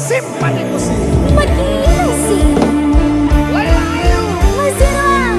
simpan emosi. Makin sih. Laila ayo. Masih doang.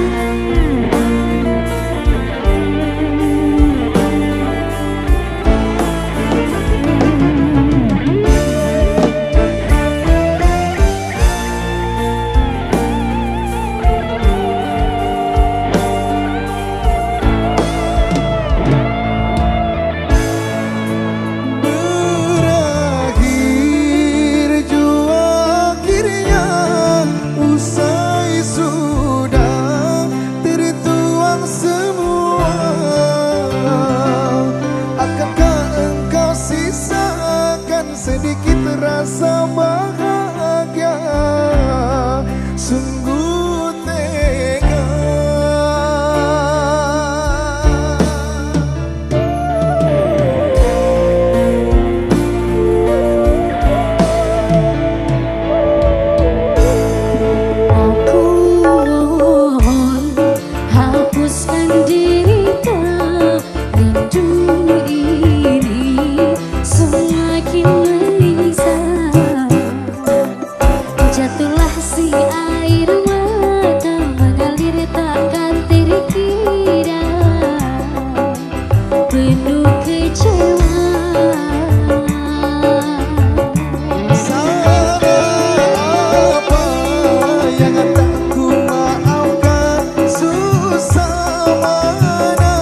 Sedikit rasa bahagia, sungguh tega. Aku mohon hapuskan derita rindu ini semakin jatuhlah si air mata mengalir takkan terkira penuh kecewa. Salah apa yang tak ku maafkan, susah mana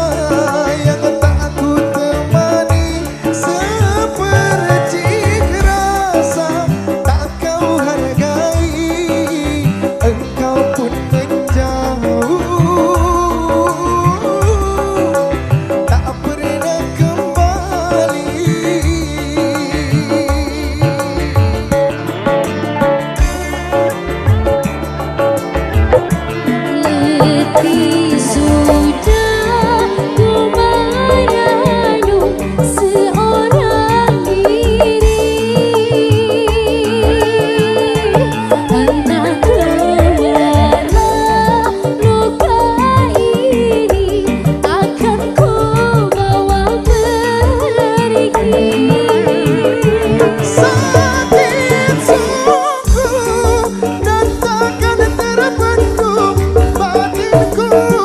yang tak ku temani, seperti rasa tak kau hargai, engkau pun menjauh, tak pernah kembali. Letih sudah ku mengandung seorang diri, entah kemana luka ini akan ku bawa pergi. Sakit sungguh dan takkan terbendung batinku.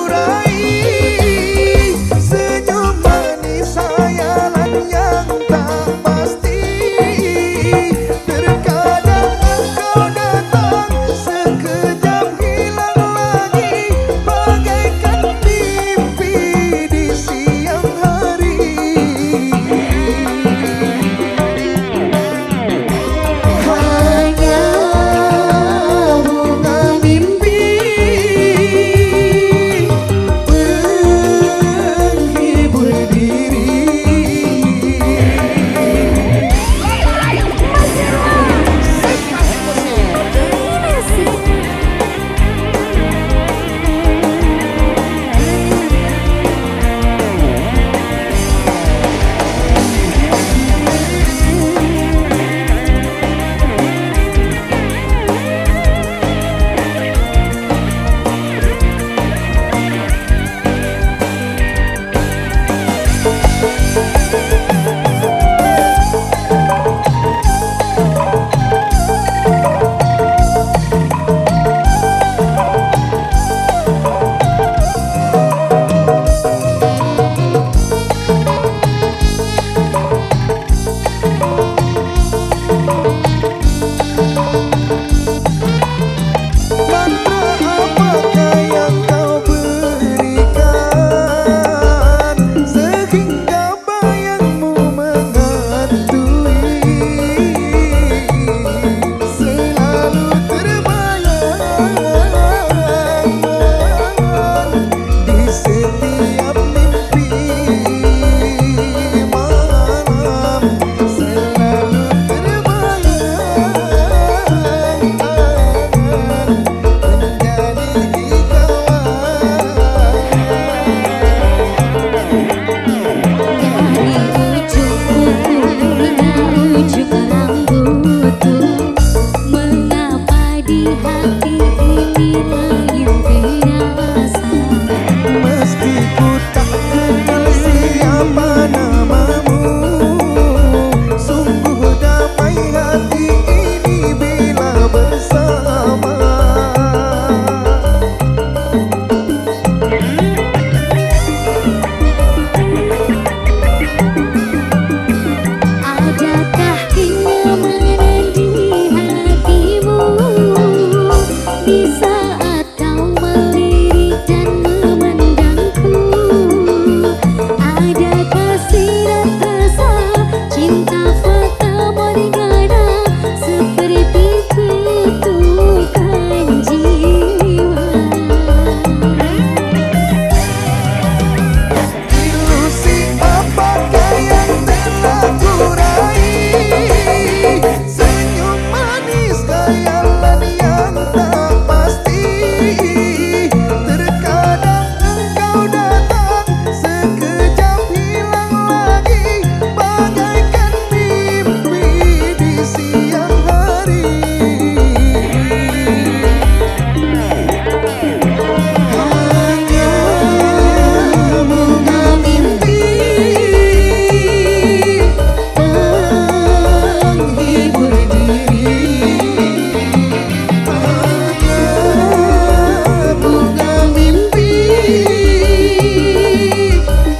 raih. Senyum manis hayalan yang tak pasti. Terkadang engkau datang, sekejap hilang lagi, bagaikan mimpi di siang hari. Hanya bunga mimpi Menghibur diri. Kasih musik. Mantra apakah yang kau berikan, sehingga bayangmu menghantui, selalu terbayang di setiap mimpi malam, selalu terbayang menjadi dari ujung kuku hingga ujung rambutku. Mengapa di hati ini layu dirasa? meski ku tak kenal siapa namamu, sungguh damai hati ini bila bersama. Adakah kenyamanan di hatimu di saat kau melirik dan memandangku? Ada kasih dan rasa cinta fata morgana seperti kutukan jiwa. Ilusi apakah yang telah ku raih, senyum manis khayalan yang tak pasti. Terkadang engkau datang, sekejap hilang lagi, bagaikan mimpi di siang hari. Hanya bunga mimpi menghibur diri. Hanya bunga mimpi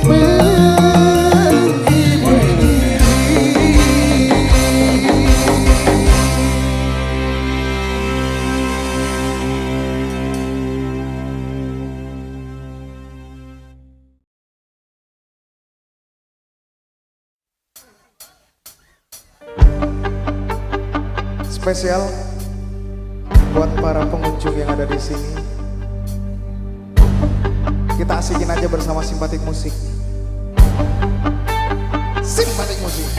menghibur Spesial buat para pengunjung yang ada di sini. Kita asikin aja bersama Simpatik Musik. Simpatik Musik.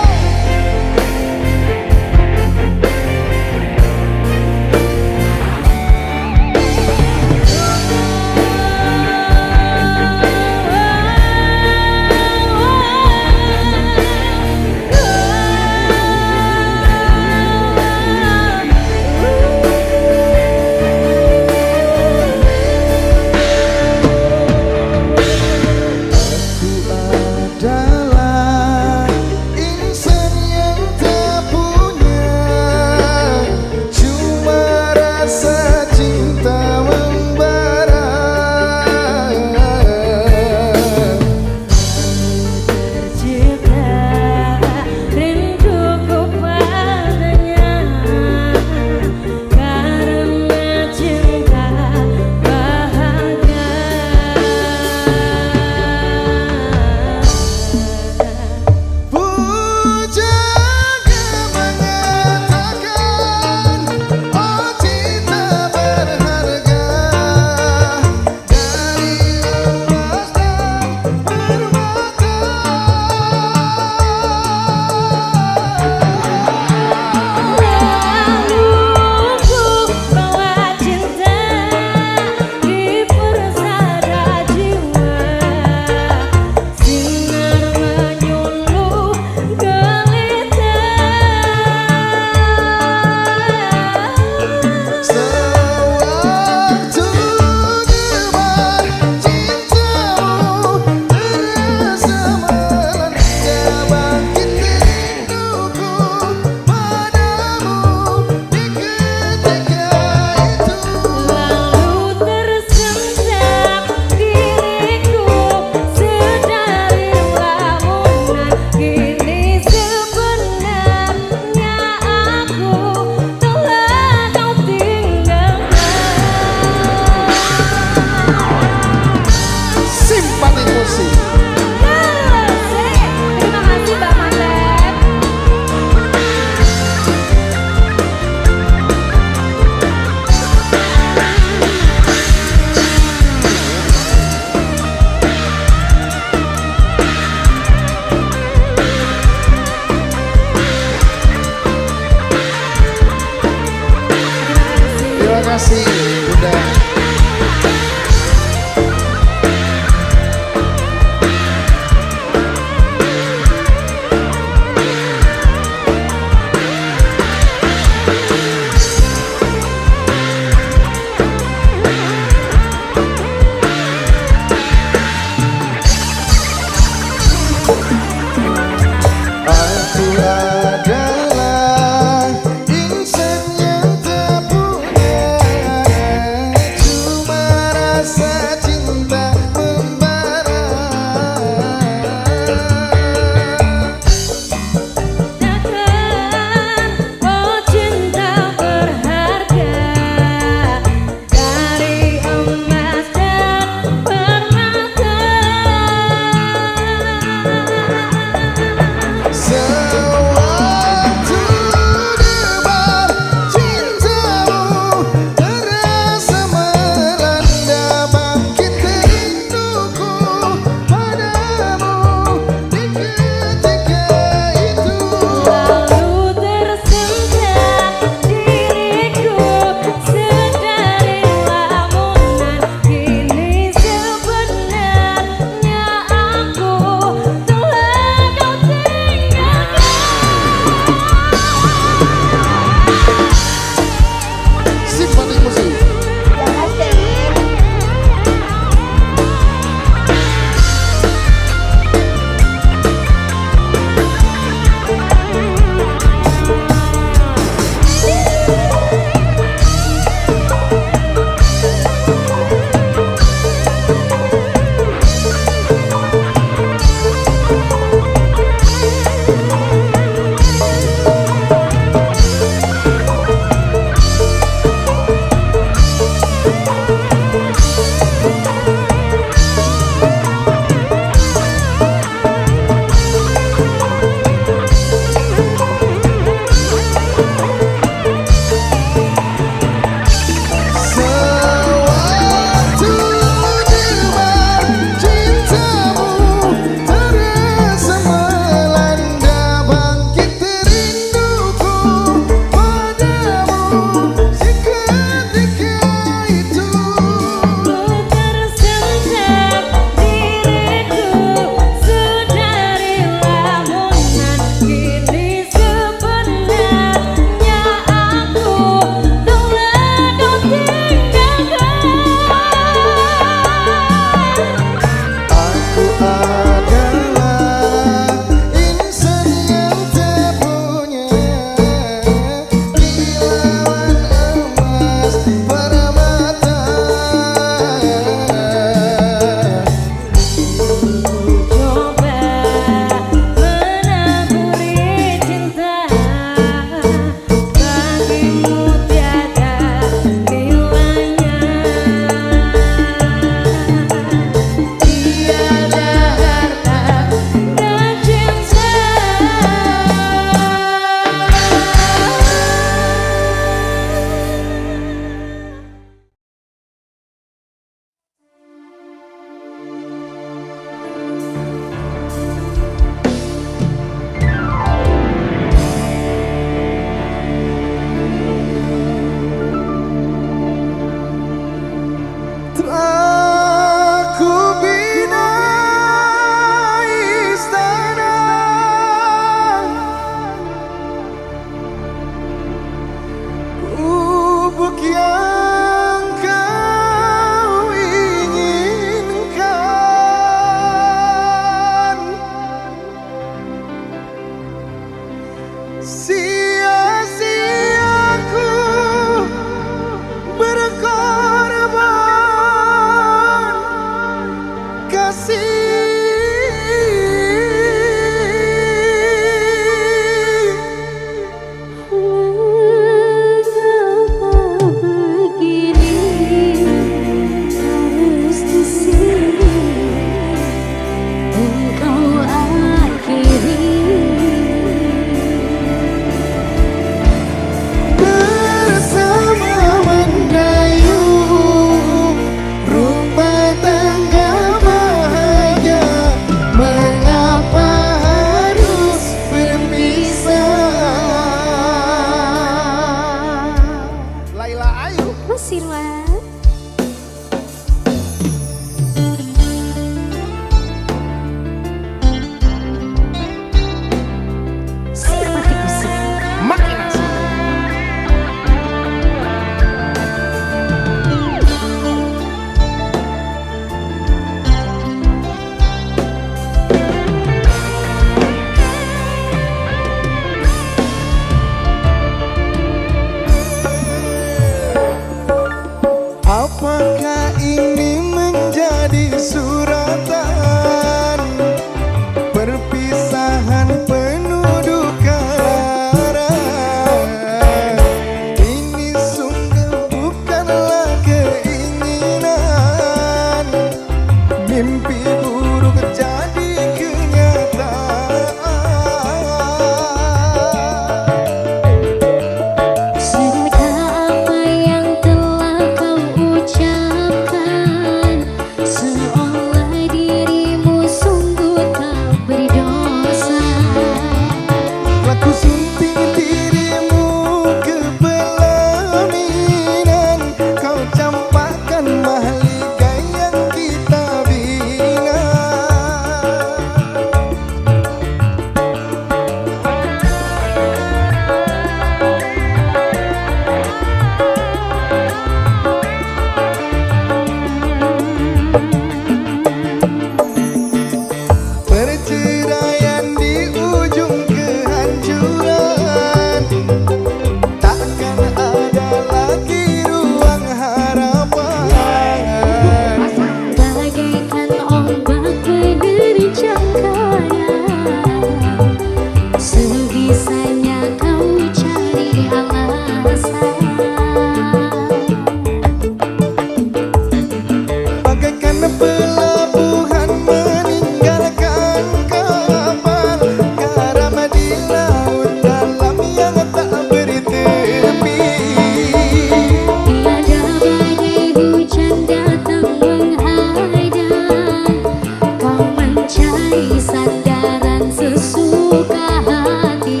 kasih sandaran sesuka hati.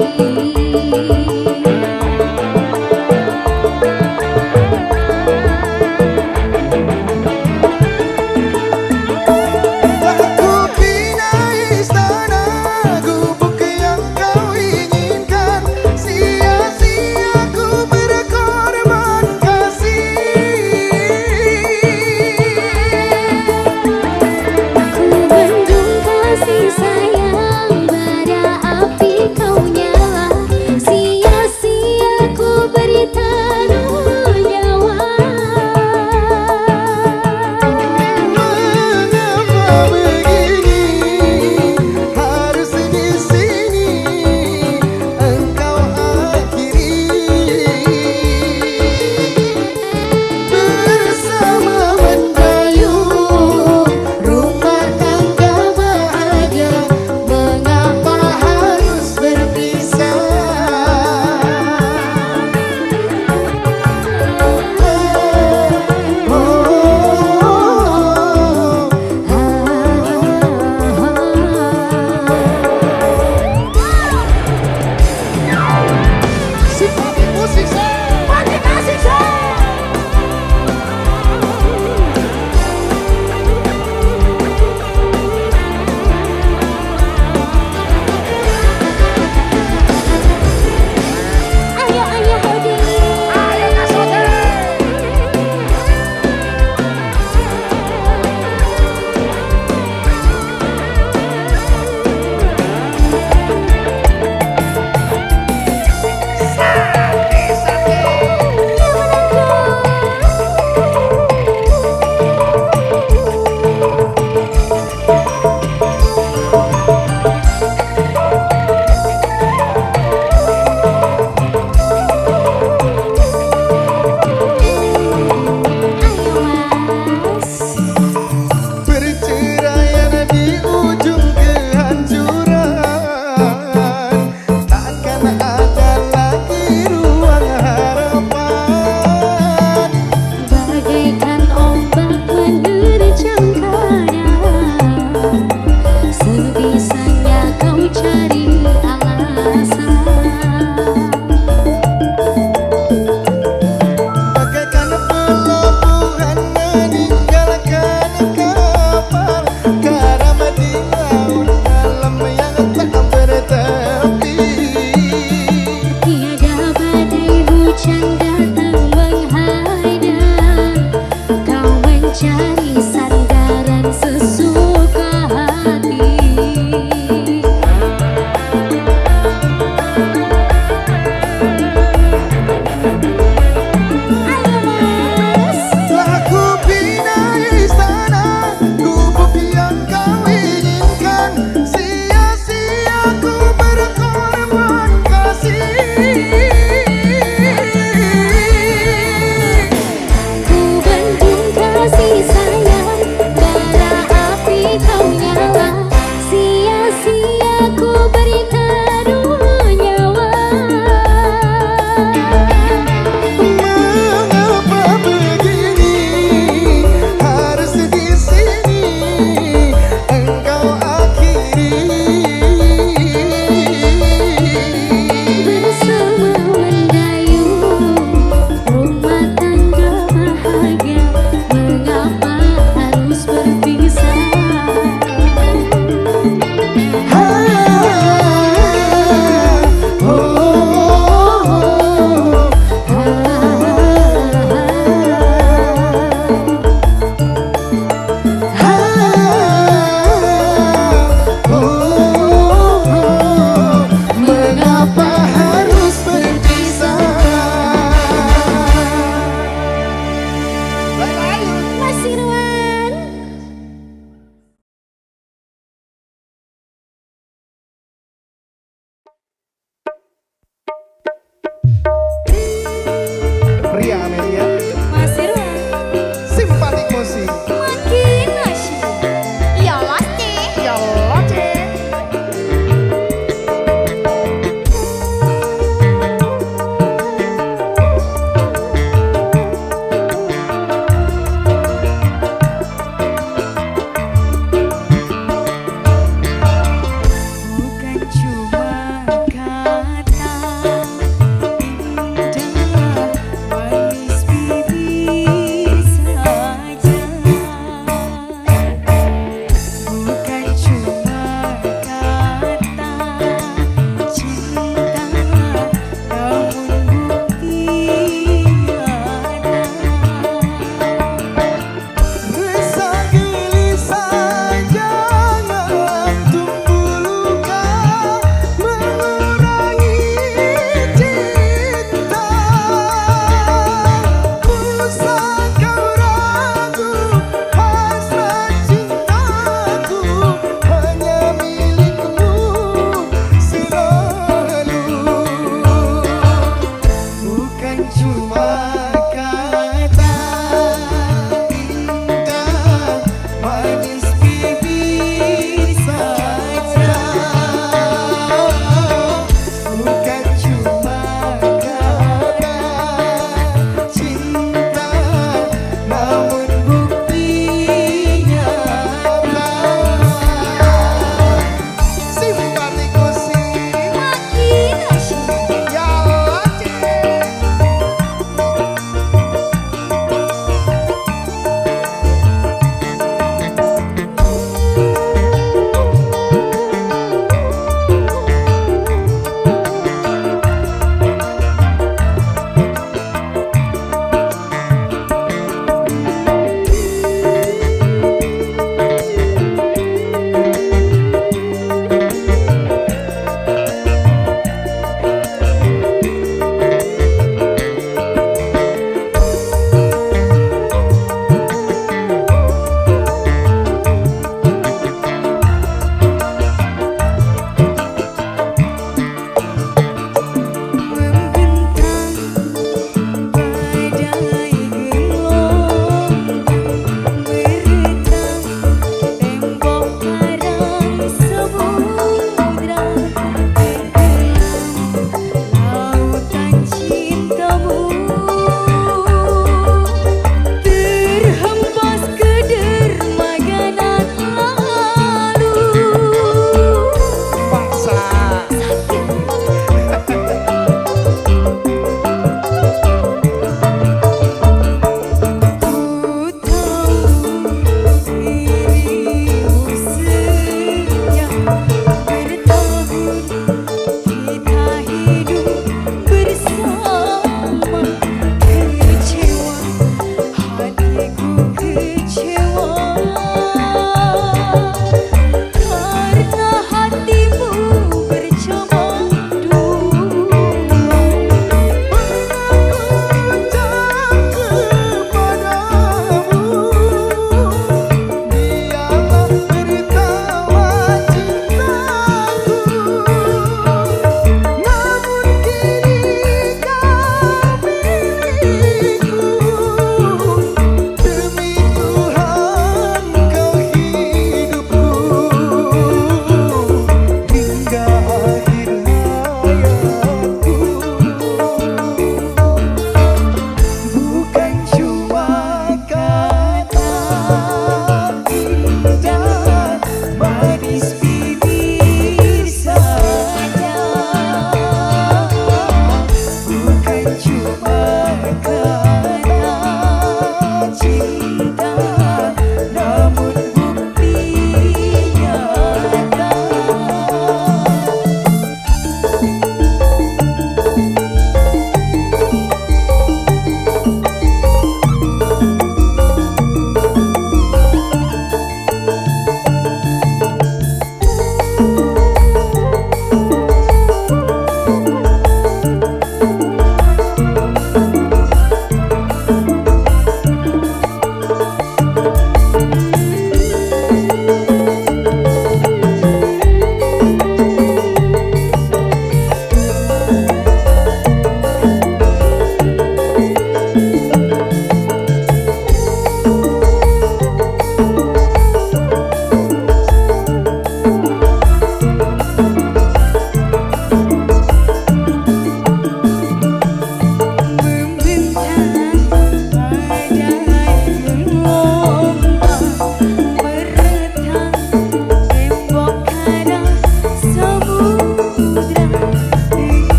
Sisa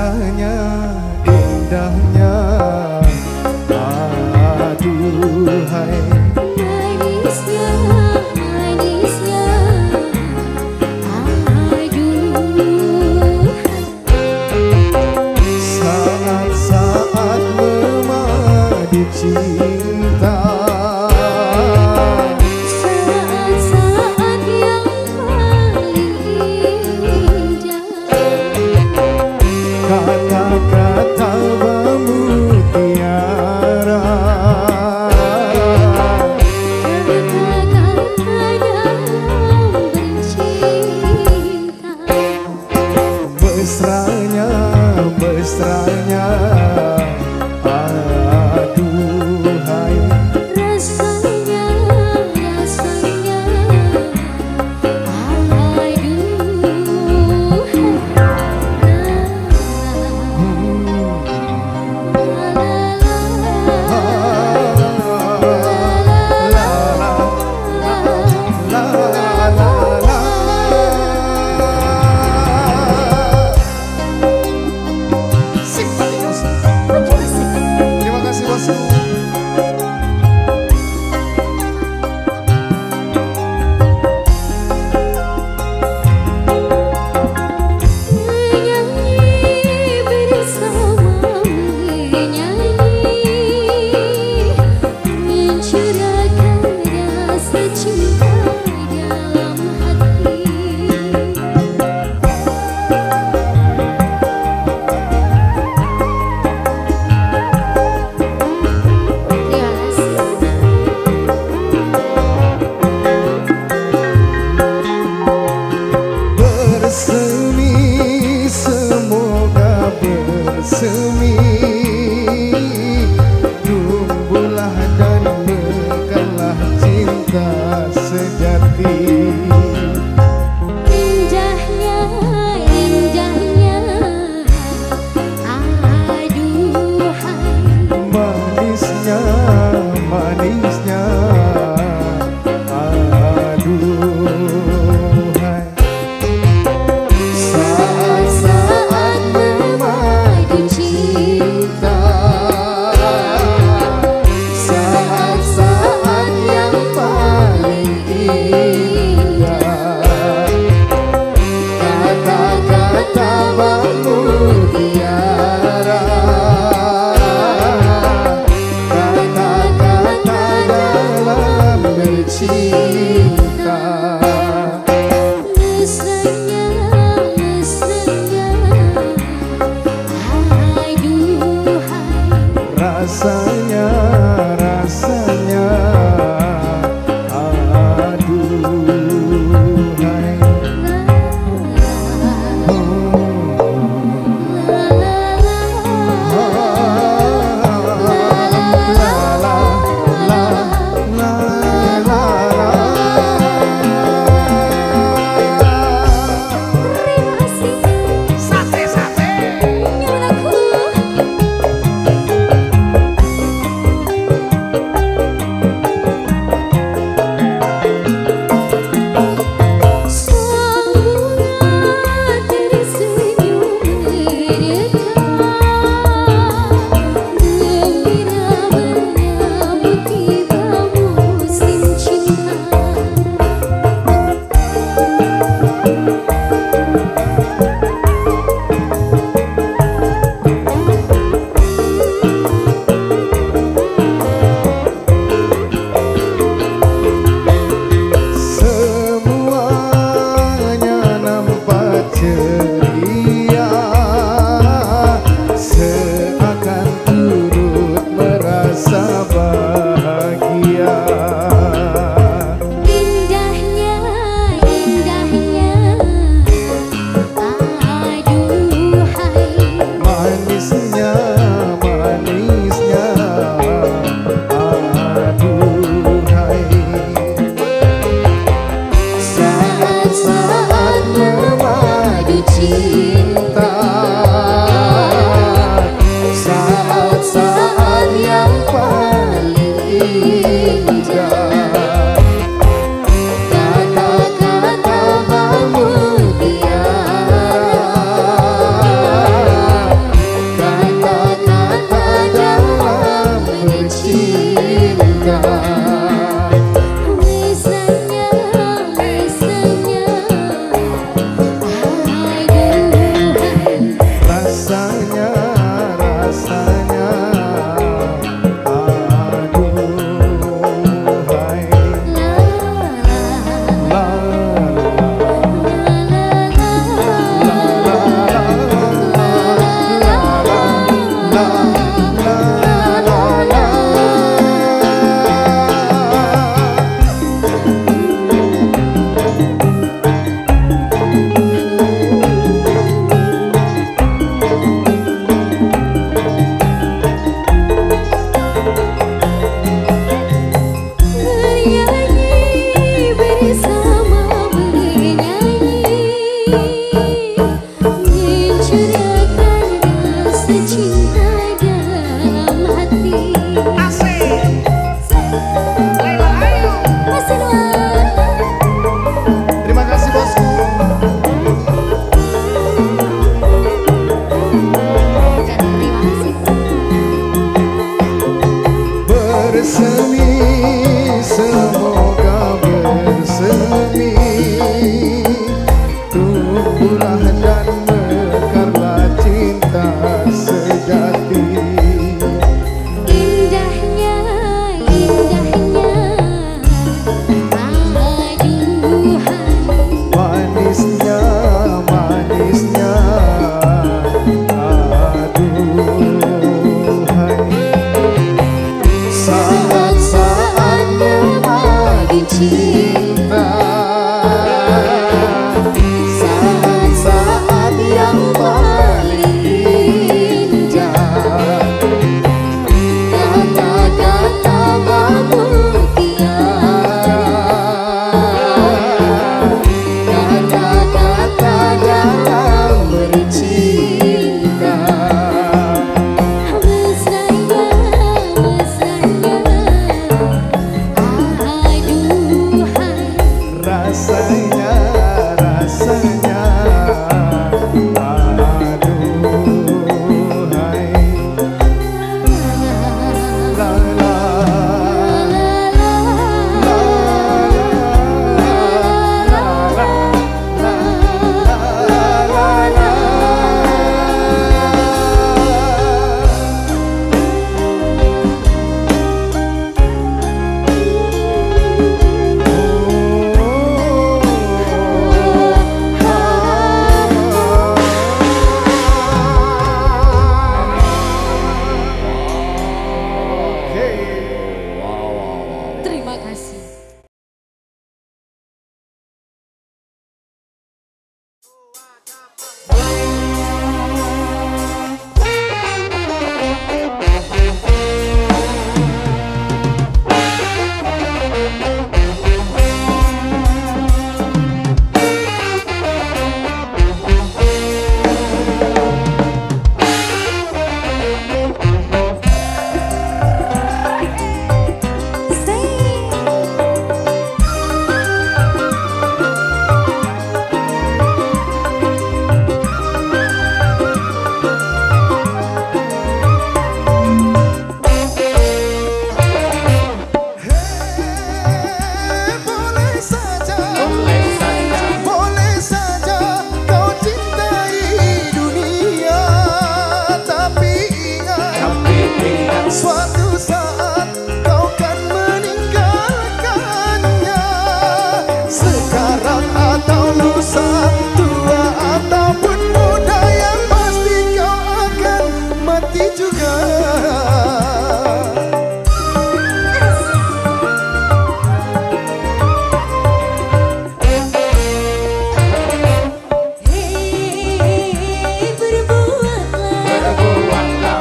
Mesranya, indahnya, aduhai. Manisnya, manisnya, aduh. Saat-saat memadu cinta, saat-saat yang paling indah. kata-kata mutiara, mesranya, mesranya, aduhai. Rasanya, rasanya, Terima kasih bosku. menyanyi bersama, menyanyi, mencurahkan rasa cinta dalam hati. Bersemi, semoga bersemi, tumbuhlah dan mekarlah cinta sejati. Indahnya, indahnya, aduhai. Manisnya, manisnya, aduhai. Saat-saat memadu cinta, saat-saat yang paling indah, kata-kata mutiara, kata-kata dalam bercinta. Mesranya, mesranya, aduhai. Rasanya, rasanya, aduhai. sejati. Indahnya, indahnya, aduhai. Manisnya, manisnya, aduhai. Saat-saatnya bagi cinta, saat-saat yang paling indah. Kata-kata pembuktian, Kata-kata dalam bercinta. mesranya, mesranya, aduhai. Rasanya, rasanya, aduhai. La la Terima kasih. boleh saja kau cintai dunia, tapi ingat, suatu saat kau kan meninggalkannya. Sekarang atau lusa, tua ataupun muda, yang pasti kau akan mati juga.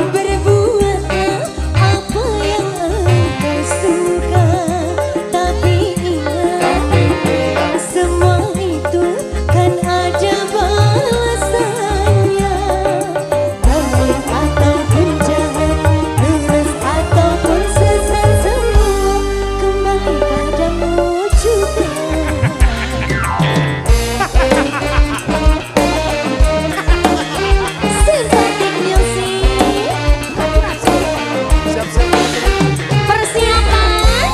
Berbuatlah apa yang engkau suka, tapi ingat, semua itu kan ada balasannya. Baik ataupun jahat, lurus ataupun sesat, semua kembali padamu juga. Simpatik music. Persiapan.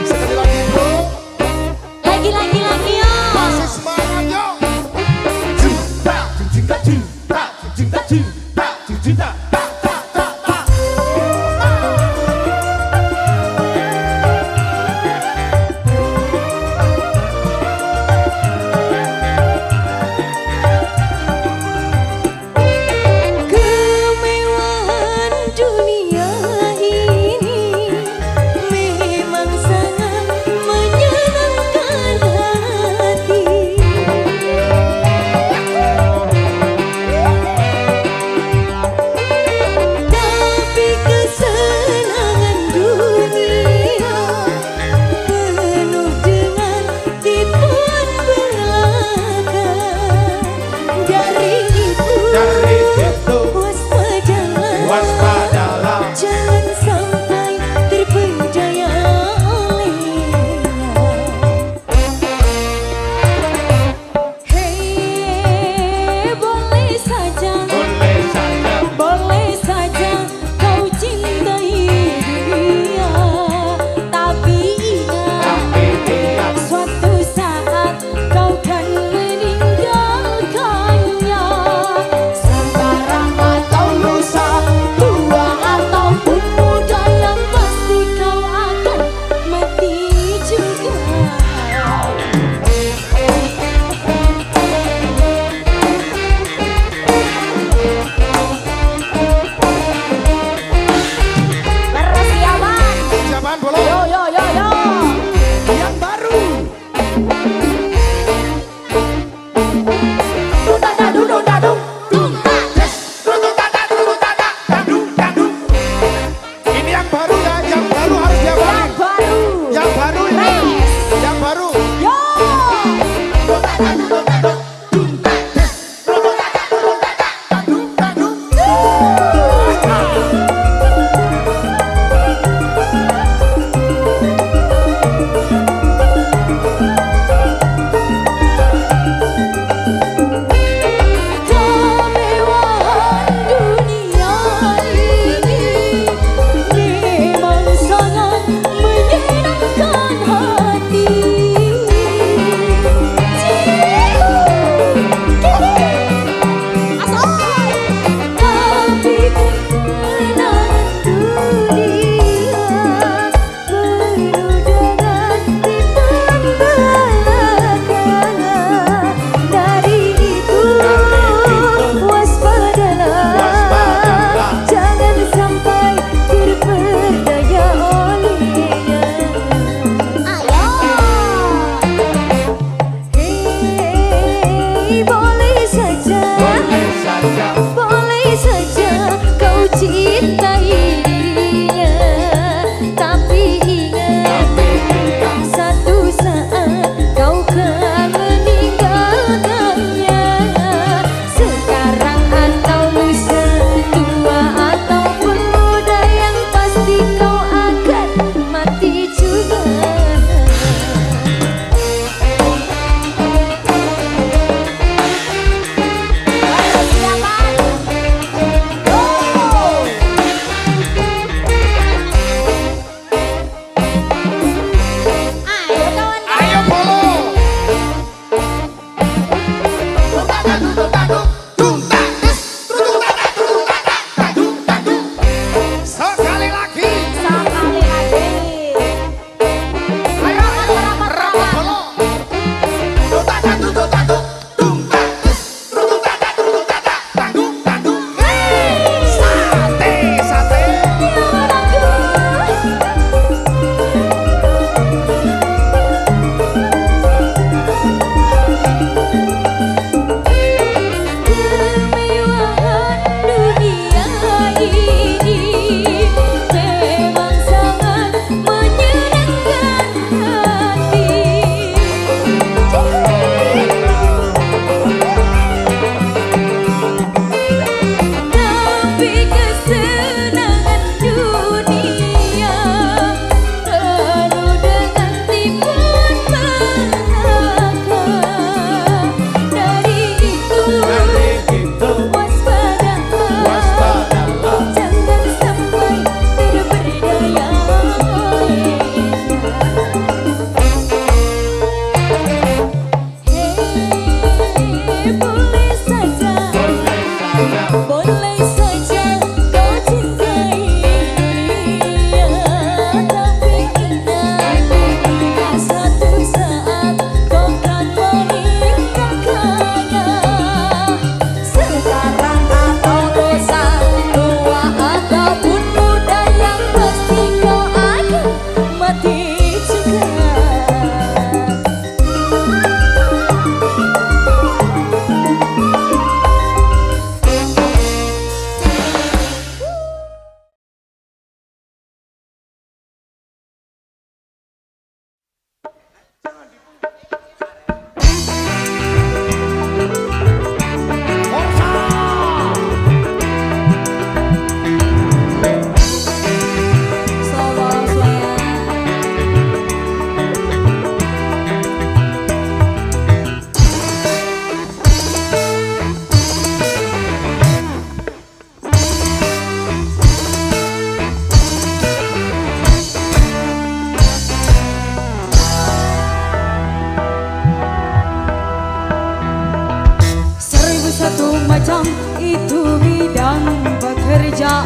Sekali lagi bro, Lagi yo. masih semangat yo. Kemewahan dunia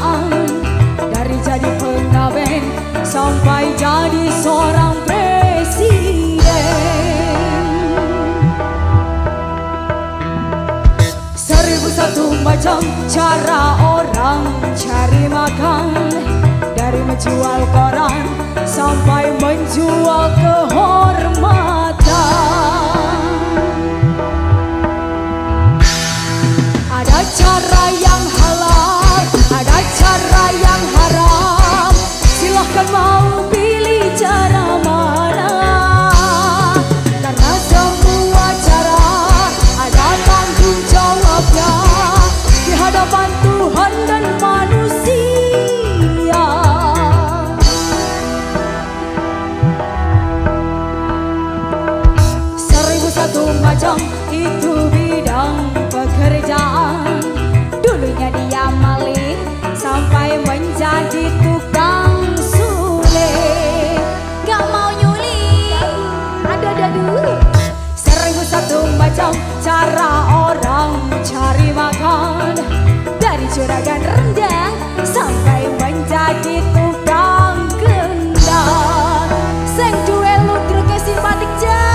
pekerjaan, dari jadi pengamen sampai jadi seorang presiden. 1001 macam cara orang cari makan, dari menjual koran sampai menjual kehormatan. Ada cara yang halal, ada cara yang haram. Silahkan mau pilih cara mana, karena semua cara ada tanggung jawabnya di hadapan Tuhan dan manusia. 1001 macam itu bidang pekerjaan. Dulunya dia maling sampai menjadi tukang suling. Gak mau nyuling, ada dulu. 1001 macam cara orang cari makan, dari juragan rendang sampai menjadi tukang kendang. Seng duel ludruk simpatik jah.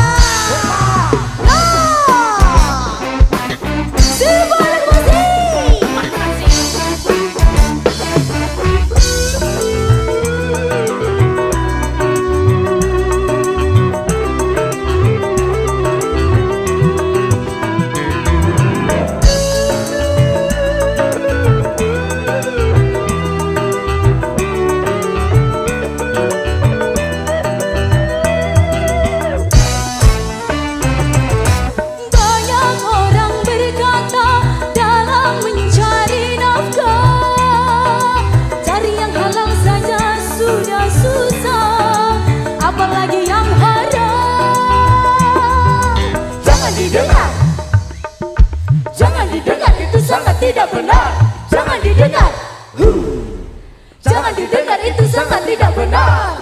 Sebalik musik. Banyak orang berkata dalam mencari nafkah, cari yang halal saja sudah susah, apalagi yang haram. Jangan didengar, jangan didengar, itu sangat tidak benar. Jangan didengar, jangan didengar, itu sangat tidak benar.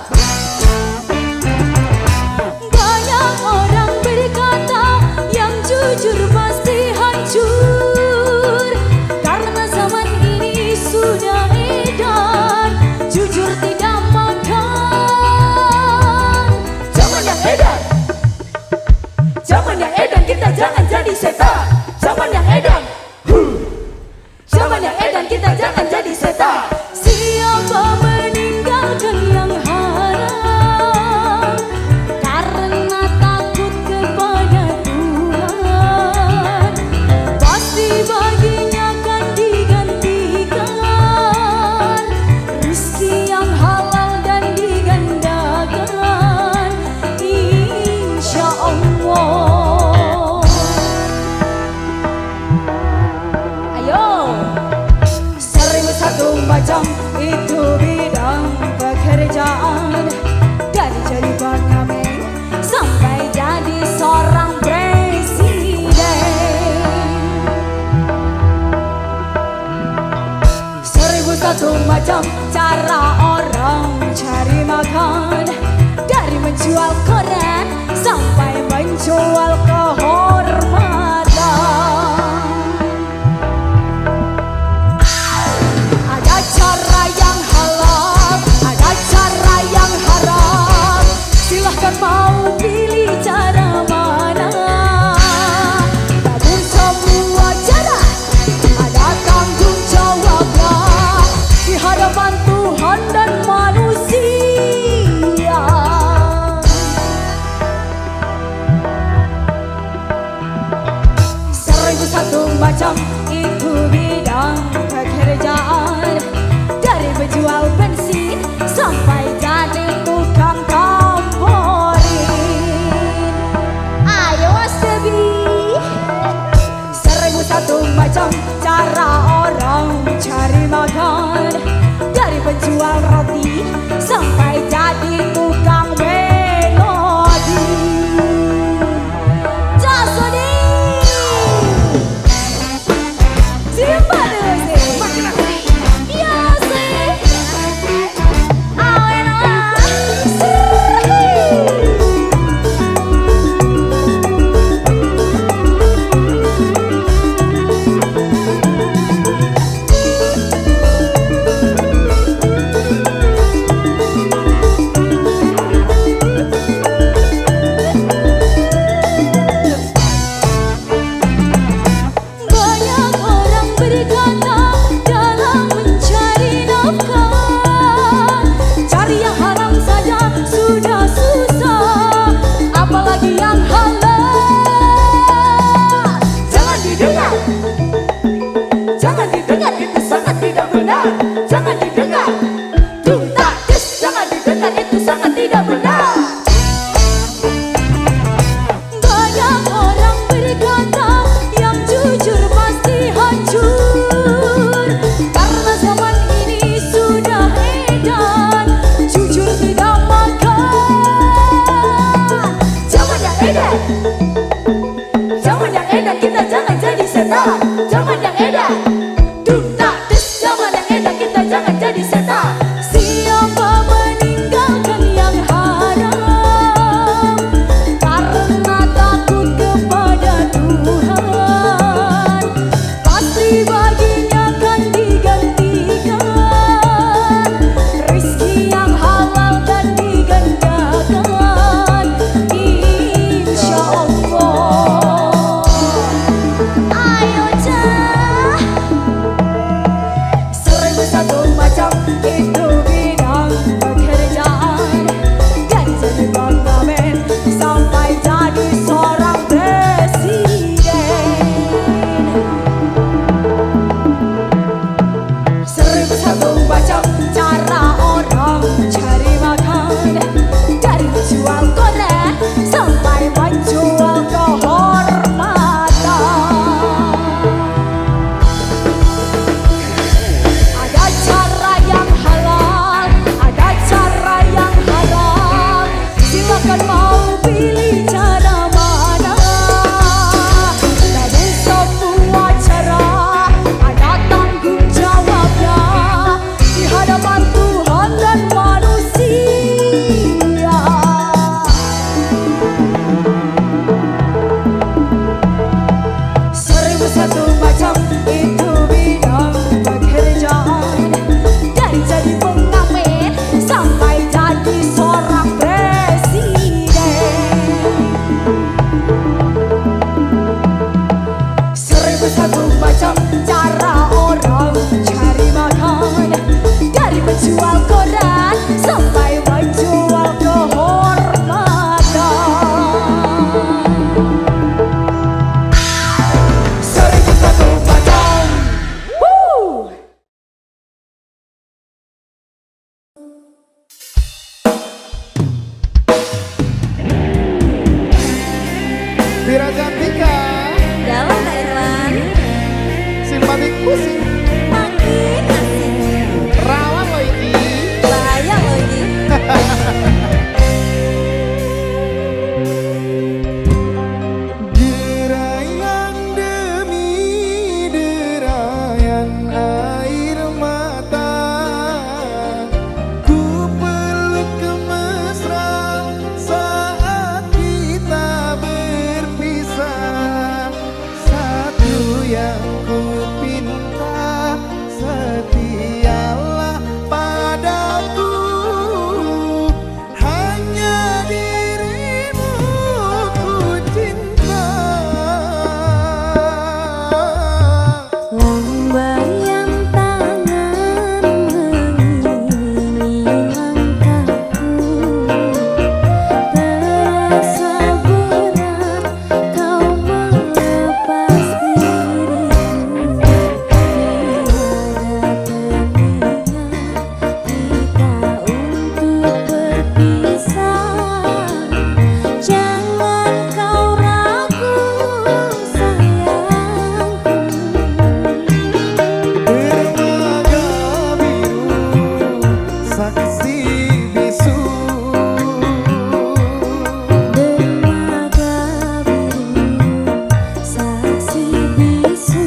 Banyak orang berkata yang jujur pasti hancur, karena zaman ini sudah edan jujur tidak makan. Zaman yang edan, zaman yang edan, kita jangan jadi setan. Zaman yang edan, zaman yang edan, kita jangan jadi setan. Siapa meninggalkan yang haram karena takut kepada Tuhan, pasti baginya akan digantikan rezeki yang halal dan digandakan, insya Allah. Ayo, 1001 macam itu bidang pekerjaan, dari jadi pengamen sampai jadi seorang presiden. 1001 macam cara orang cari makan, dari menjual koran sampai menjual kehormatan. Ada cara yang halal, ada cara yang haram. Silahkan mau pilih cara mana, namun semua cara ada tanggung jawabnya di hadapan Tuhan dan manusia. dengar. Dung tak des, jangan didengar, itu sangat tidak benar. Banyak orang berkata yang jujur pasti hancur, karena zaman ini sudah edan, jujur tidak makan. Zaman yang edan, zaman yang edan, kita jangan jadi setan. Zaman yang edan, dung tak des, zaman yang edan, kita jangan jadi setan. Siapa meninggalkan yang haram karena takut kepada Tuhan, pasti baginya akan digantikan rezeki yang halal dan digandakan, insya Allah. Ayo cah, 1001 macam itu bidang pekerjaan, dari jadi pengamen sampai jadi seorang presiden. 1001 macam cara orang cari makan, dari menjual koran sampai menjual kehormatan. Ada cara yang halal, ada cara yang haram. Silakan mau pilih cara mana. Dari semua cara ada tanggung jawabnya di hadapan Tuhan dan manusia. 1001 macam itu bidang pekerjaan, dari jadi pengamen sampai jadi seorang presiden. 1001 macam cara orang cari makan, dari menjual koran sampai menjual kehormatan. 1001 macam. Woo! Vira Cantika, Dalam Kak Irwan, simpatik pusing, makin asik. rawan lo iki. Bahaya loh ini. Derayan demi derayan air mata, ku peluk kemesra saat kita berpisah. Satu yang ku pinta, setialah padaku, hanya dirimu ku cinta. Lambaian tangan mengiringi langkahku, terasa berat kau melepas diriku. Tiada pilihan kita untuk berpisah. Jangan kau ragu sayangku. Dermaga biru, saksi bisu. Dermaga biru, saksi bisu.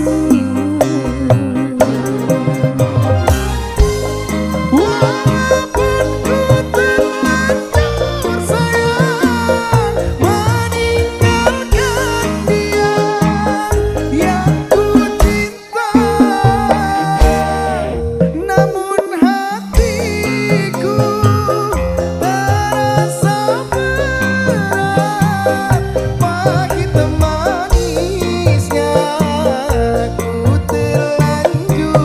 Walaupun ku terlanjur sayang meninggalkan dia yang ku cinta, namun hatiku terasa berat. Pahit manisnya ku terlanjur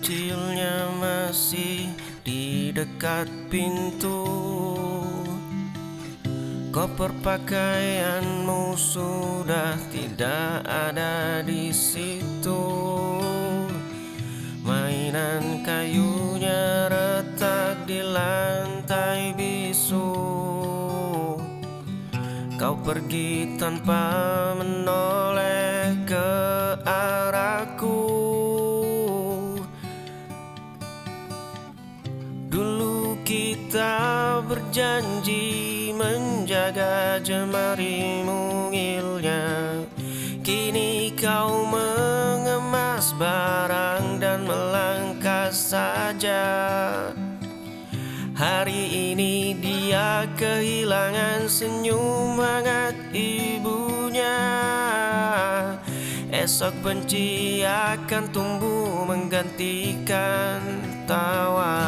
kecilnya masih di dekat pintu. Koper pakaianmu sudah tidak ada di situ. Mainan kayunya retak di lantai bisu. Kau pergi tanpa menoleh ke arahku. Dulu kita berjanji menjaga jemari mungilnya. Kini kau mengemas barang dan melangkah saja. Hari ini dia kehilangan senyum hangat ibunya. Esok benci akan tumbuh menggantikan tawa.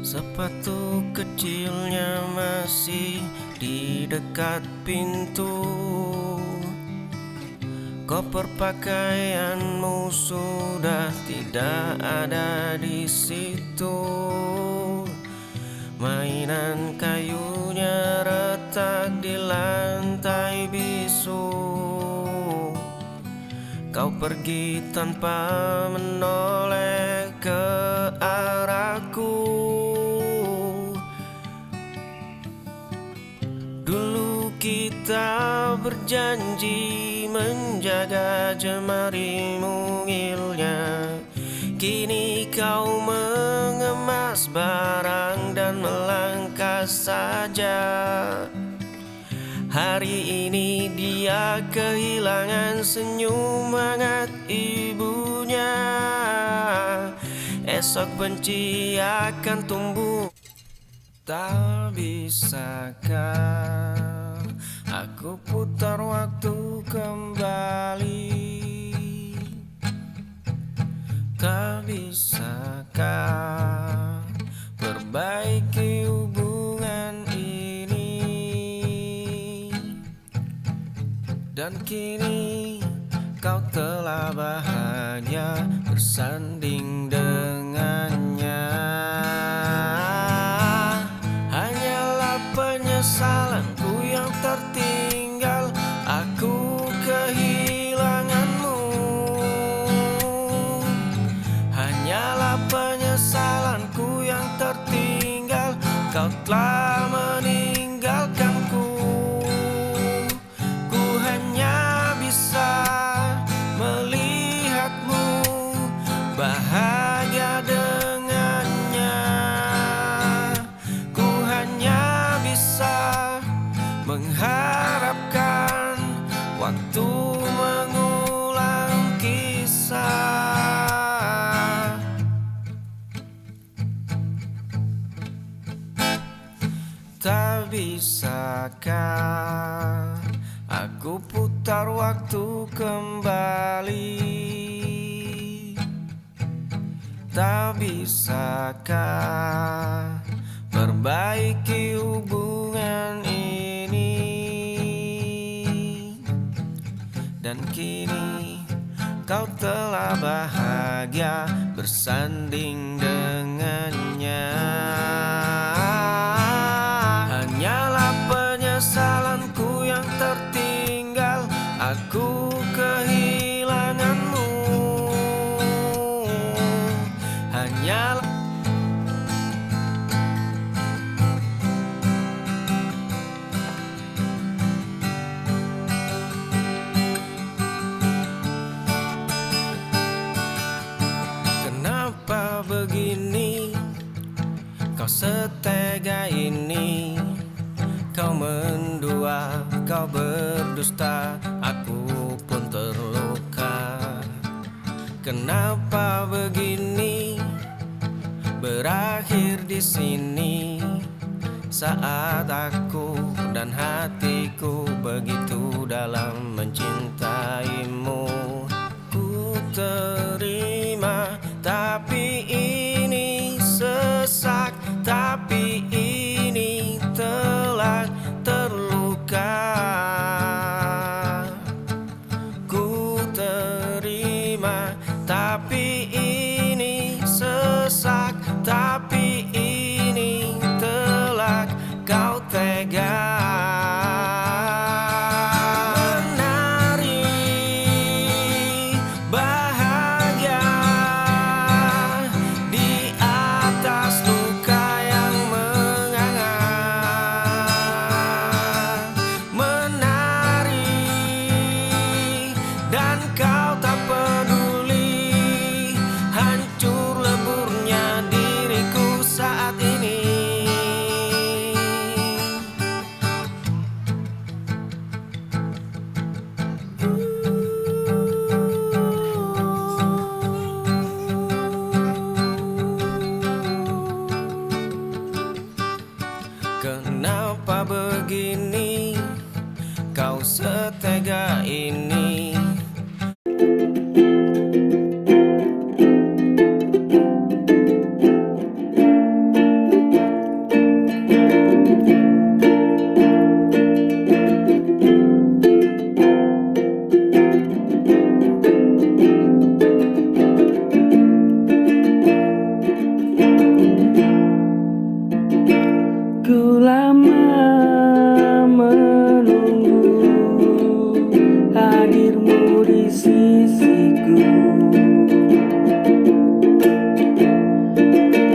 Sepatu kecilnya masih di dekat pintu. Koper pakaianmu sudah tidak ada di situ. Mainan kayunya retak di lantai bisu. Kau pergi tanpa menoleh ke arahku. Dulu kita berjanji menjaga jemari mungilnya. Kini kau mengemas barang dan melangkah saja. Hari ini dia kehilangan senyum hangat ibunya. Esok benci akan tumbuh. Tak bisakah aku putar waktu kembali? Tak bisakah perbaiki hubungan ini? Dan kini kau telah bahagia bersanding dengannya. Penyesalanku yang tertinggal, aku kehilanganmu. Hanyalah penyesalanku yang tertinggal, kau telah meninggalkanku. Ku hanya bisa melihatmu bahagia dengannya. Ku hanya bisa mengharapkan waktu mengulang kisah. Tak bisakah aku putar waktu kembali? Tak bisakah perbaiki hubungan ini? Dan kini kau telah bahagia bersanding dengannya. Hanyalah penyesalanku yang tertinggal, aku kehilanganmu. Hanyalah begini, kau setega ini. Kau mendua, kau berdusta, aku pun terluka. Kenapa begini, berakhir di sini? Saat aku dan hatiku begitu dalam mencintaimu. Ku terima, tapi ini sesak, tapi ini telah terluka. Ku terima, tapi hadirmu di sisiku,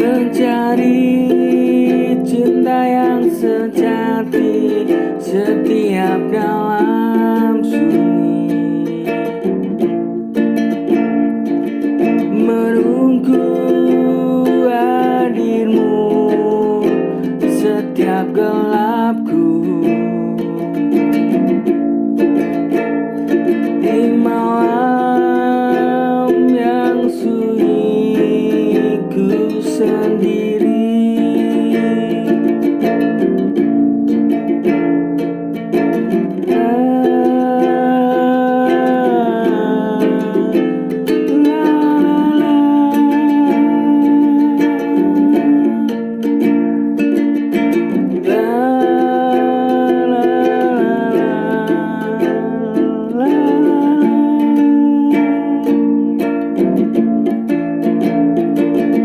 mencari cinta yang sejati setiap dalam sunyi, menunggu hadirmu setiap gelapku. Di malam yang sunyi ku sendiri,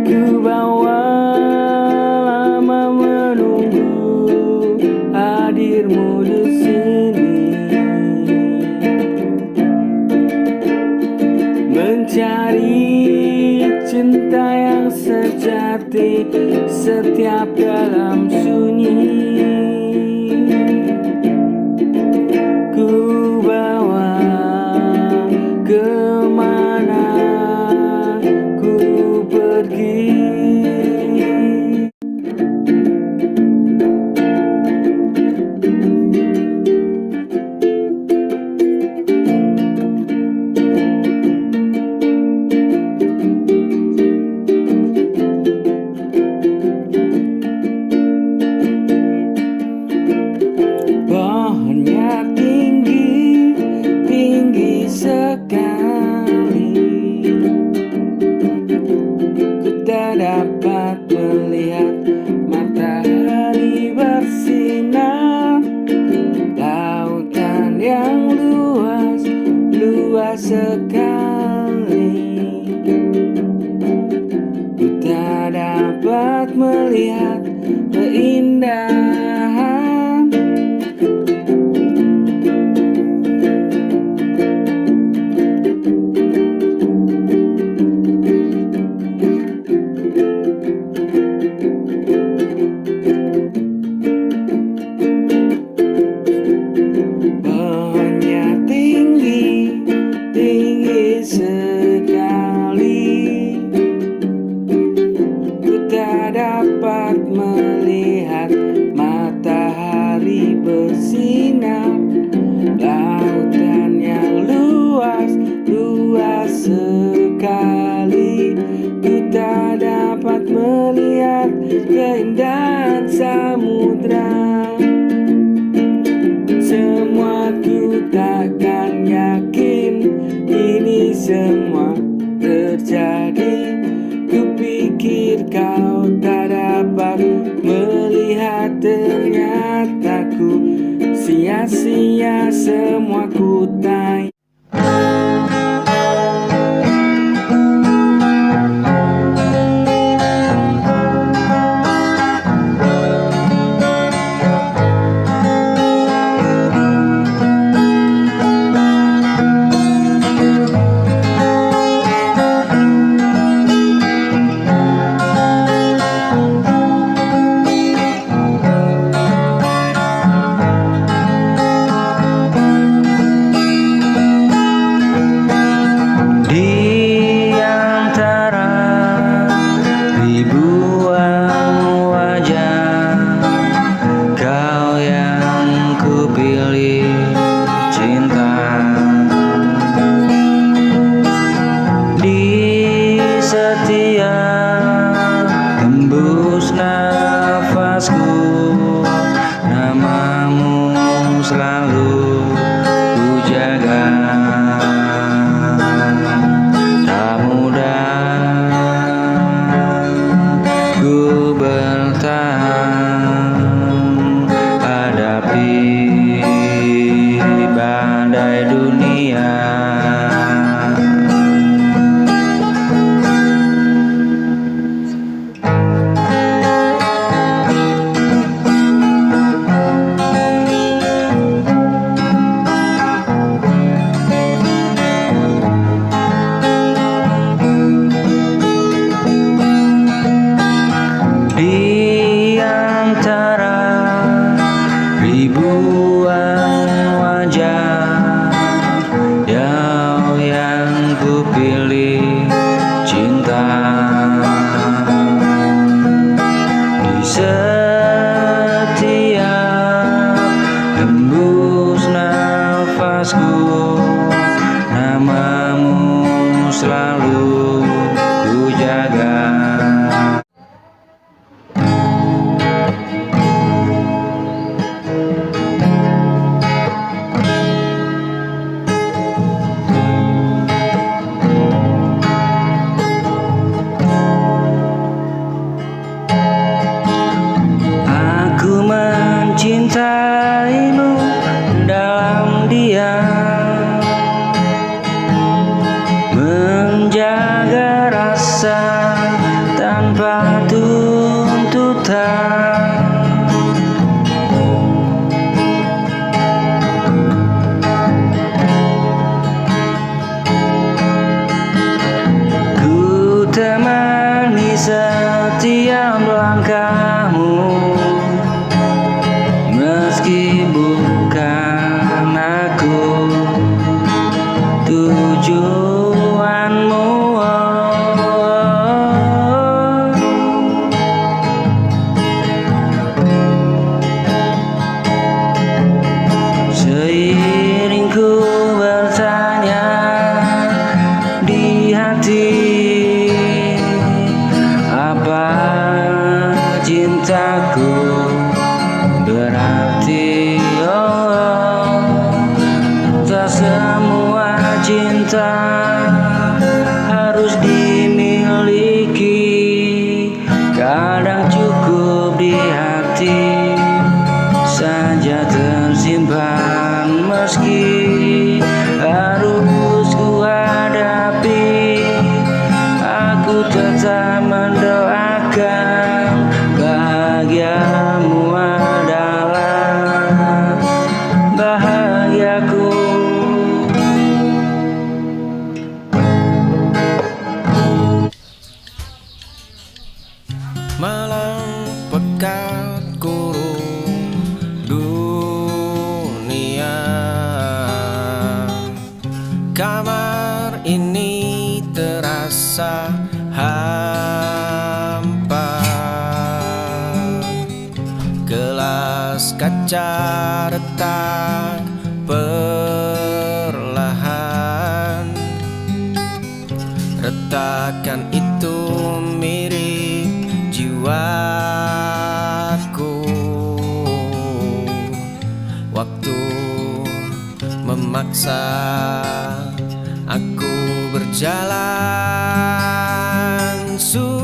ku bawa lama menunggu hadirmu di sini, mencari cinta yang sejati setiap dalam sunyi. Ku bawa kemana ku pergi. Pohonnya tinggi, tinggi sekali, ku tak dapat melihat matahari bersinar. Lautan yang luas, luas sekali, ku tak dapat melihat keindahan. Pohonnya tinggi, tinggi sekali, ku tak dapat melihat matahari bersinar. Lautan yang luas, luas sekali, ku tak dapat melihat keindahan samudra. Semua ku takkan yakin ini semua terjadi. Ku pikir kau tak dapat melihat, ternyata ku sia-sia semua ku tanya. namamu selalu ku jaga. Aku mencintaimu dalam diam, menjaga rasa tanpa tuntutan. Ku temani setiap langkahmu, meski bukan aku tujuanmu. Seiring ku bertanya di hati, apa cintaku berarti. Oh, tak semua cinta harus dimiliki, kadang cukup di hati saja tersimpan. Meski harus ku hadapi, aku tetap mendoakan bahagiamu adalah bahagiaku. Malam pekat kurung dunia, kamar ini terasa hampa. Gelas kaca retak perlahan, retakan itu mirip jiwaku. Waktu memaksa aku berjalan sunyi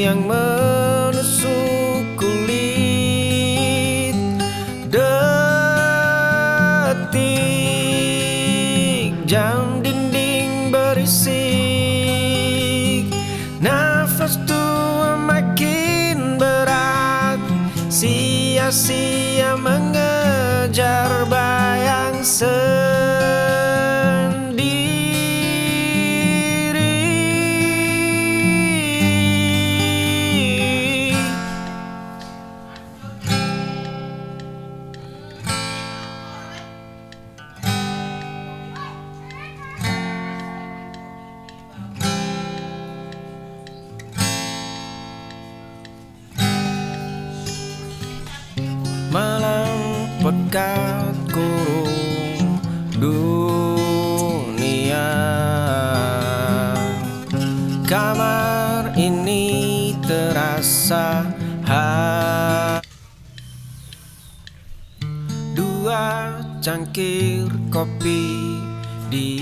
yang menusuk kulit. Detik jam dinding berisik, nafas tua makin berat, sia-sia mengejar bayang sendiri. Malam pekat kurung dunia, kamar ini terasa dua cangkir kopi di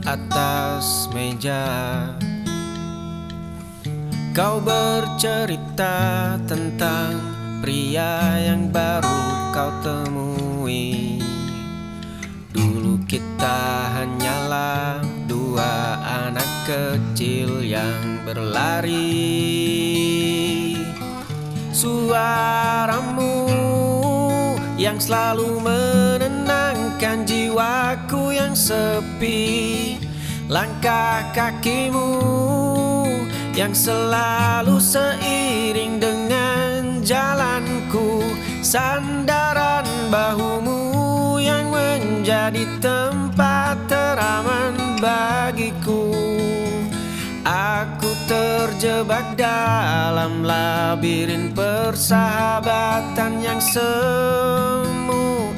atas meja. Kau bercerita tentang pria yang baru kau temui. Dulu kita hanyalah dua anak kecil yang berlari. Suaramu yang selalu menenangkan jiwaku yang sepi, langkah kakimu yang selalu seiring dengan jalanku, sandaran bahumu yang menjadi tempat teraman bagiku. Aku terjebak dalam labirin persahabatan yang semu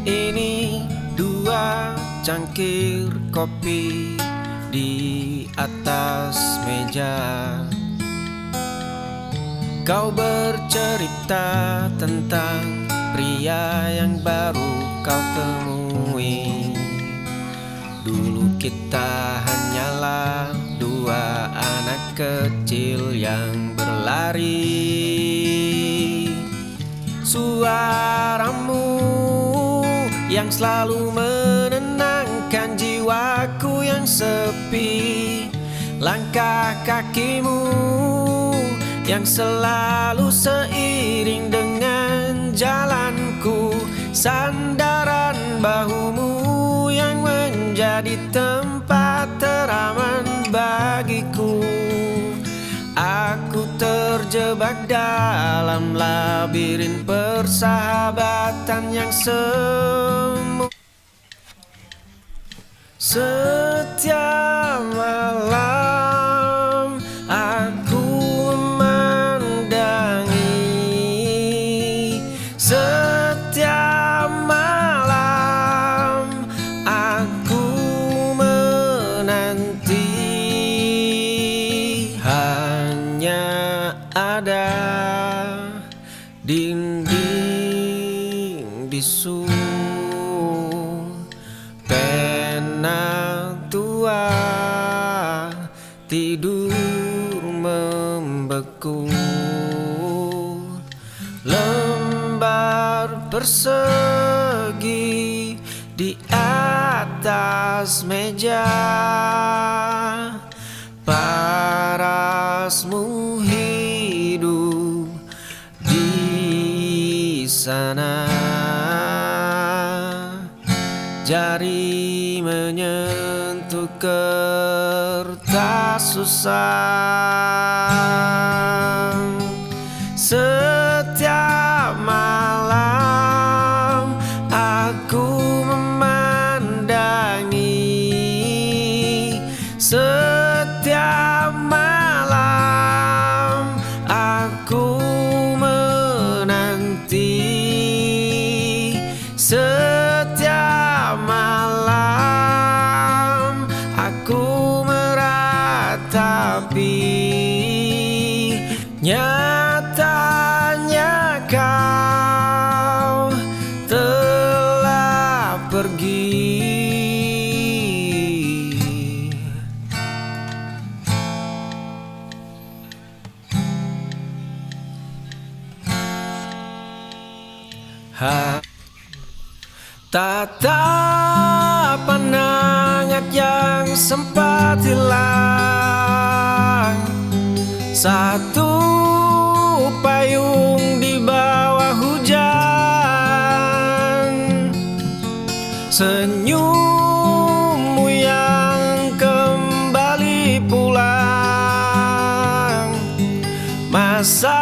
secangkir kopi di atas meja. Kau bercerita tentang pria yang baru kau temui. Dulu kita hanyalah dua anak kecil yang berlari. Suaramu yang selalu menenangkan jiwaku yang sepi. Langkah kakimu yang selalu seiring dengan jalanku. Sandaran bahumu yang menjadi tempat teraman bagiku. Aku terjebak dalam labirin persahabatan yang semu. Setiap malam aku memandangi. Setiap malam aku menanti. Hanya ada dinding bisu, pena tua tidur membeku. Lembar persegi di atas meja. Parasmu hidup di sana. Jari menyentuh kertas usang. Setiap malam aku memandangi. Setiap malam aku menanti. Setiap malam aku meratapi. Nyatanya kau telah pergi. Tatapan hangat yang sempat hilang. Satu payung di bawah hujan. Senyummu yang kembali pulang. Masa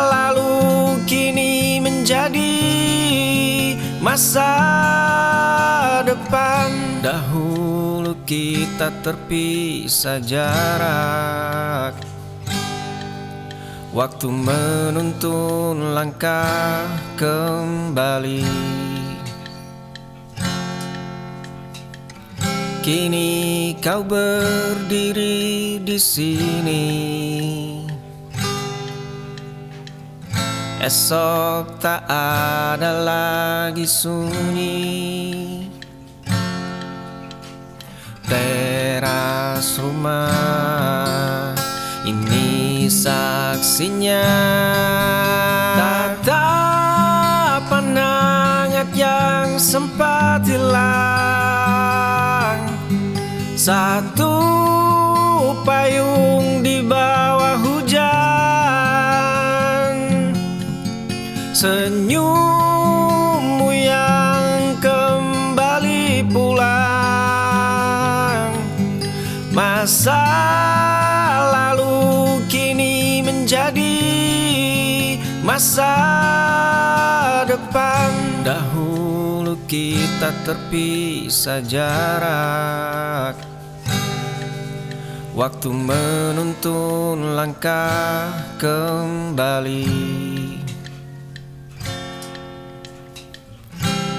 lalu kini menjadi masa depan. Dahulu kita terpisah jarak. Waktu menuntun langkah kembali. Kini kau berdiri di sini. Esok tak ada lagi sunyi. Teras rumah ini saksinya. Tatapan hangat yang sempat hilang. Satu payung di bawah hujan. Senyummu yang kembali pulang. Masa lalu kini menjadi masa depan. Dahulu kita terpisah jarak. Waktu menuntun langkah kembali.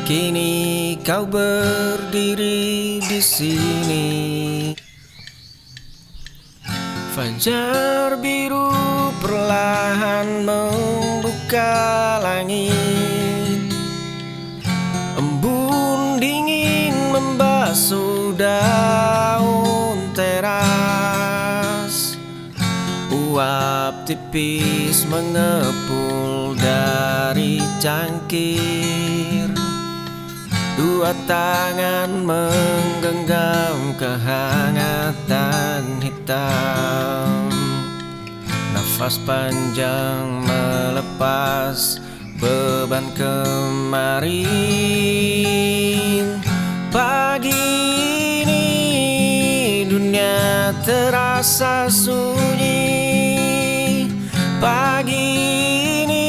Kini kau berdiri di sini. Fajar biru perlahan membuka langit. Embun dingin membasuh daun teras. Uap tipis mengepul dari cangkir. Dua tangan menggenggam kehangatan hitam. Nafas panjang melepas beban kemarin. Pagi ini dunia terasa sunyi. Pagi ini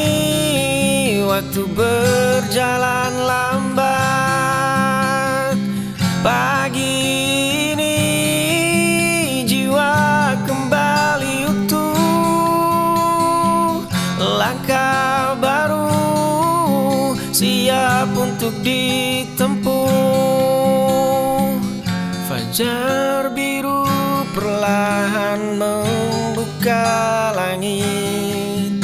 waktu berjalan lambat. Pagi ini jiwa kembali utuh. Langkah baru siap untuk ditempuh. Fajar biru perlahan membuka langit.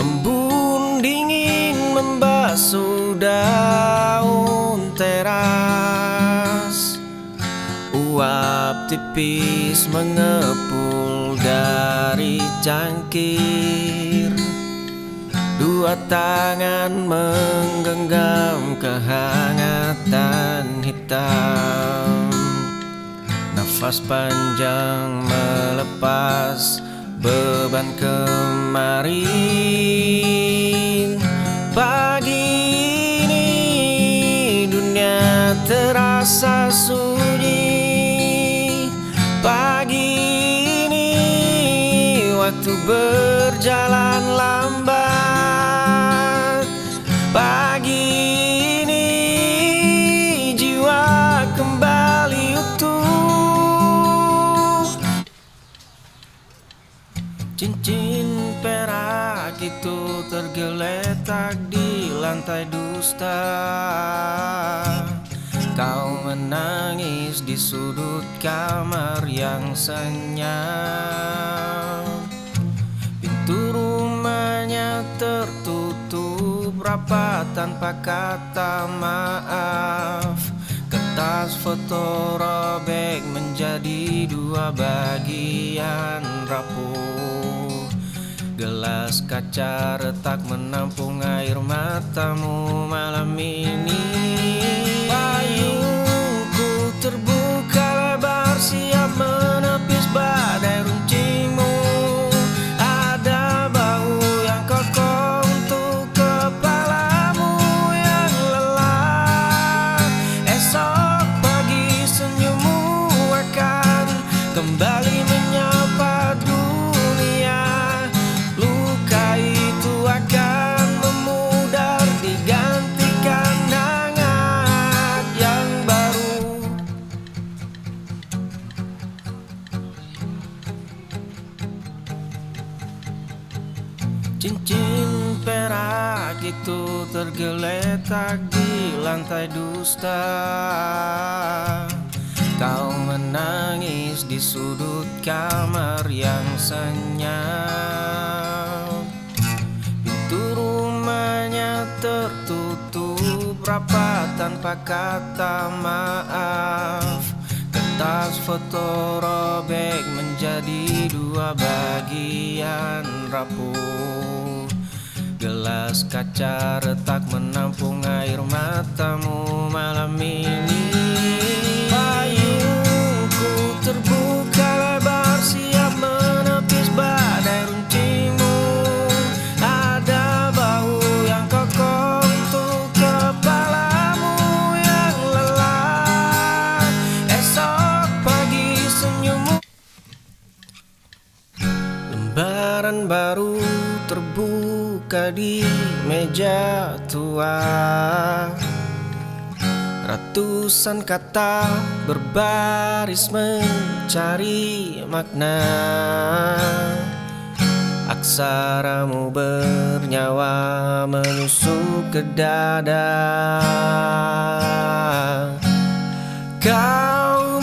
Embun dingin membasuh daun teras. Uap tipis mengepul dari cangkir. Dua tangan menggenggam kehangatan hitam. Nafas panjang melepas beban kemarin. Pagi ini dunia terasa sunyi. Pagi ini waktu berjalan lambat. Pagi ini jiwa kembali utuh. Cincin perak itu tergeletak di lantai dusta. Kau menangis di sudut kamar yang senyap. Pintu rumahnya tertutup rapat tanpa kata maaf. Kertas foto robek menjadi dua bagian rapuh. Gelas kaca retak menampung air matamu malam ini. Payungku terbuka lebar siap menepis badai runcingmu. Ada bau yang kokoh untuk kepalamu yang lelah. Esok pagi senyummu akan kembali menyapa dunia. Luka itu akan memudar digantikan hangat yang baru. Cincin perak itu tergeletak di lantai dusta. Kau menangis di sudut kamar yang senyap. Pintu rumahnya tertutup rapat tanpa kata maaf. Kertas foto robek menjadi dua bagian rapuh. Gelas kaca retak menampung air matamu malam ini. Payungku terbuka lebar siap menepis badai runcingmu. Ada bau yang kokoh untuk kepalamu yang lelah. Esok pagi senyummu. Lembaran baru terbuka di meja tua. Ratusan kata berbaris mencari makna. Aksaramu bernyawa menyusup ke dada. Kau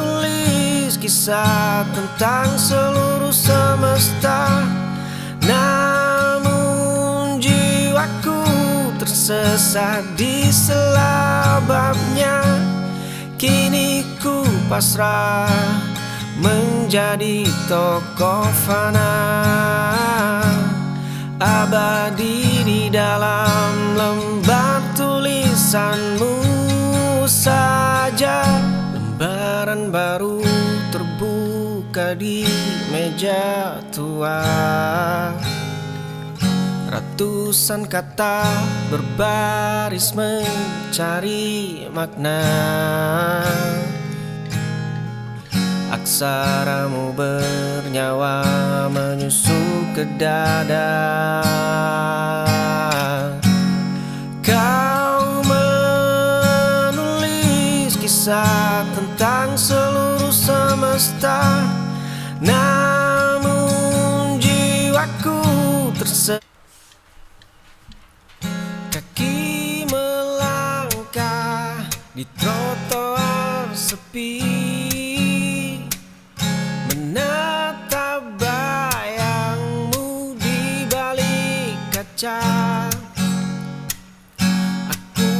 menulis kisah tentang seluruh semesta, namun jiwaku tersesat di selababnya. Kini ku pasrah menjadi tokoh fana, abadi di dalam lembar tulisanmu saja. Lembaran baru terbuka di meja tua, ratusan kata berbaris mencari makna. Aksaramu bernyawa menyusup ke dada. Kau menulis kisah tentang seluruh semesta, namun jiwaku tersenyum. Kaki melangkah di trotoar sepi, menatap bayangmu di balik kaca. Aku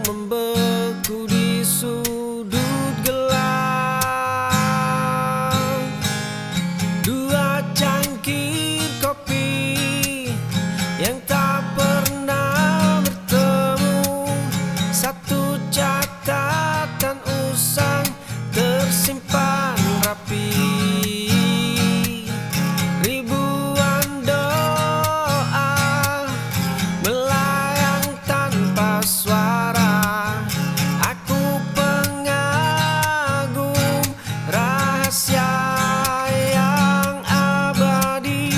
membeku di sudut gelap. Dua cangkir kopi yang tak pernah bertemu, satu catatan usang tersimpan rapi. Ribuan doa melayang tanpa suara. Aku pengagum rahasia yang abadi.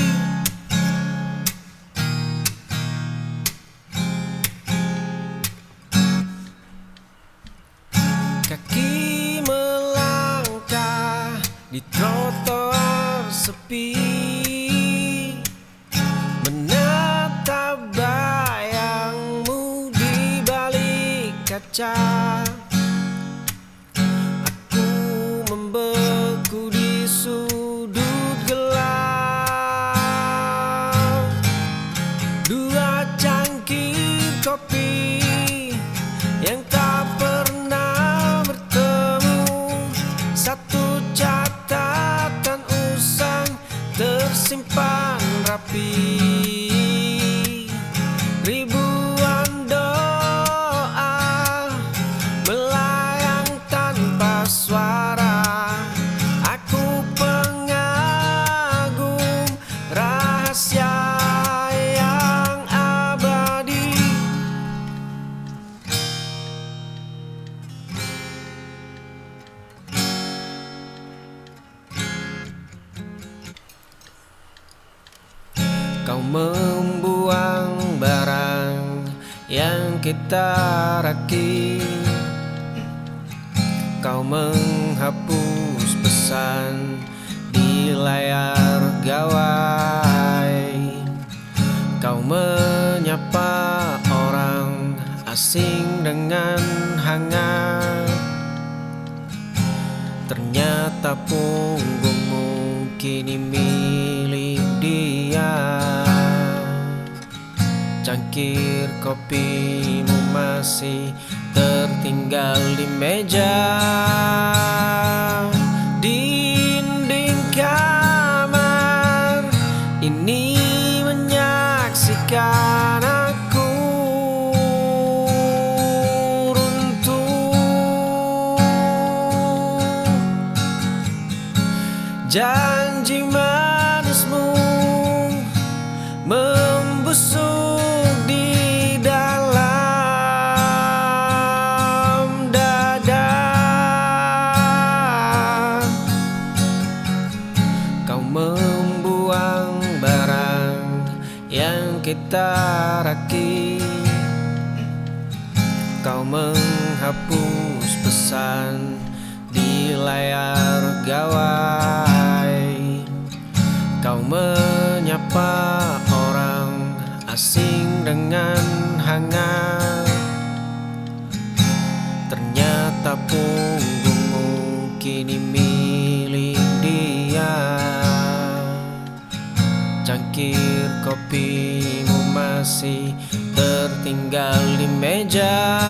Kaki melangkah di trotoar sepi, menatap bayangmu di balik kaca. Aku membeku di sudut gelap. Dua cangkir kopi yang tak pernah bertemu, satu catatan usang tersimpan rapi. Ribuan doa melayang tanpa suara. Aku pengagum rahasia yang abadi. Kau membuang barang yang kita rakit. Kau menghapus pesan di layar gawai. Kau menyapa orang asing dengan hangat. Ternyata punggungmu kini milik dia. Cangkir kopimu masih tertinggal di meja. Dinding kamar ini menyaksikan aku runtuh. Janji manismu membusuk di dalam dada. Kau membuang barang yang kita rakit. Kau menghapus pesan di layar gawai. Kau menyapa orang asing dengan hangat. Ternyata punggungmu kini milik dia. Cangkir kopimu masih tertinggal di meja.